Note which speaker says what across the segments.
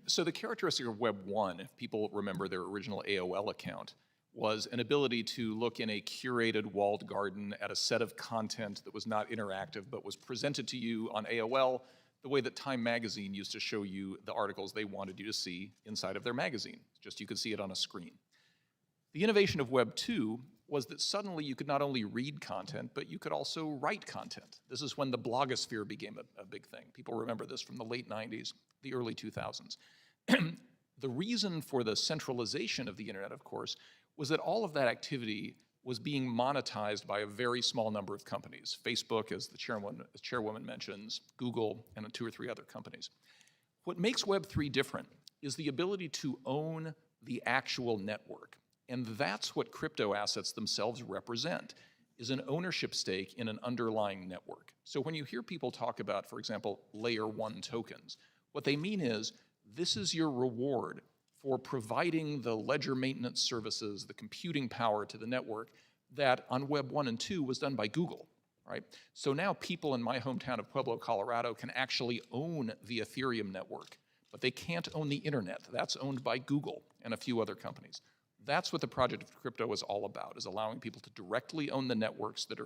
Speaker 1: So the characteristic of Web 1, if people remember their original AOL account, was an ability to look in a curated walled garden at a set of content that was not interactive but was presented to you on AOL the way that Time magazine used to show you the articles they wanted you to see inside of their magazine. Just you could see it on a screen. The innovation of Web 2 was that suddenly you could not only read content, but you could also write content. This is when the blogosphere became a big thing. People remember this from the late 90s, the early 2000s. The reason for the centralization of the internet, of course, was that all of that activity was being monetized by a very small number of companies. Facebook, as the chairwoman mentions, Google, and 2 or 3 other companies. What makes Web3 different is the ability to own the actual network. And that's what crypto assets themselves represent, is an ownership stake in an underlying network. So when you hear people talk about, for example, layer 1 tokens, what they mean is this is your reward for providing the ledger maintenance services, the computing power to the network that on Web 1 and 2 was done by Google, right? So now people in my hometown of Pueblo, Colorado can actually own the Ethereum network, but they can't own the internet. That's owned by Google and a few other companies. That's what the project of crypto is all about, is allowing people to directly own the networks that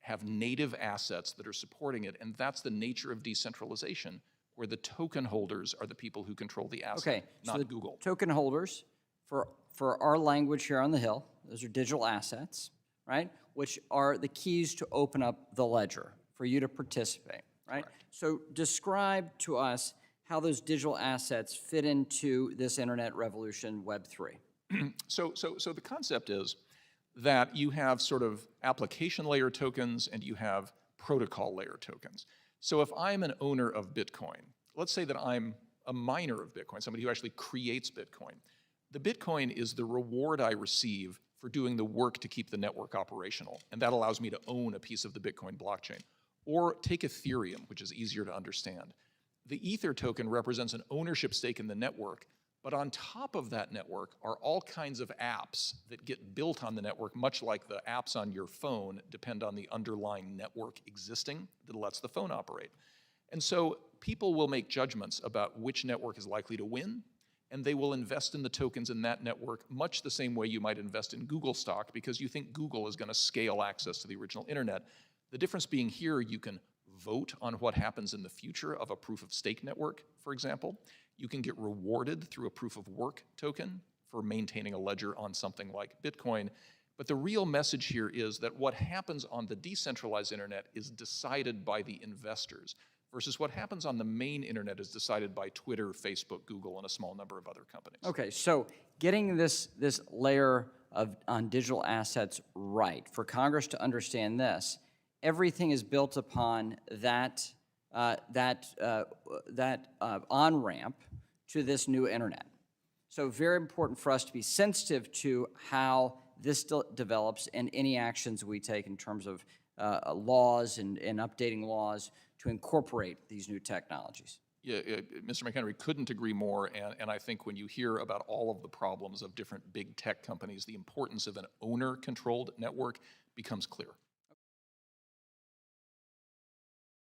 Speaker 1: have native assets that are supporting it, and that's the nature of decentralization, where the token holders are the people who control the asset, not
Speaker 2: so
Speaker 1: Google.
Speaker 2: Token holders, for our language here on the Hill, those are digital assets, right? Which are the keys to open up the ledger for you to participate, right?
Speaker 1: Correct.
Speaker 2: So describe to us how those digital assets fit into this internet revolution, Web 3.
Speaker 1: So the concept is that you have sort of application layer tokens and you have protocol layer tokens. So if I'm an owner of Bitcoin, let's say that I'm a miner of Bitcoin, somebody who actually creates Bitcoin. The Bitcoin is the reward I receive for doing the work to keep the network operational, and that allows me to own a piece of the Bitcoin blockchain. Or take Ethereum, which is easier to understand. The Ether token represents an ownership stake in the network, but on top of that network are all kinds of apps that get built on the network, much like the apps on your phone depend on the underlying network existing that lets the phone operate. And so people will make judgments about which network is likely to win, and they will invest in the tokens in that network much the same way you might invest in Google stock because you think Google is going to scale access to the original internet. The difference being here, you can vote on what happens in the future of a proof of stake network, for example. You can get rewarded through a proof of work token for maintaining a ledger on something like Bitcoin. But the real message here is that what happens on the decentralized internet is decided by the investors, versus what happens on the main internet is decided by Twitter, Facebook, Google, and a small number of other companies.
Speaker 2: Okay, so getting this layer on digital assets right, for Congress to understand this, everything is built upon that on-ramp to this new internet. So very important for us to be sensitive to how this develops and any actions we take in terms of laws and updating laws to incorporate these new technologies.
Speaker 1: Yeah, Mr. McHenry, couldn't agree more, and I think when you hear about all of the problems of different big tech companies, the importance of an owner-controlled network becomes clear.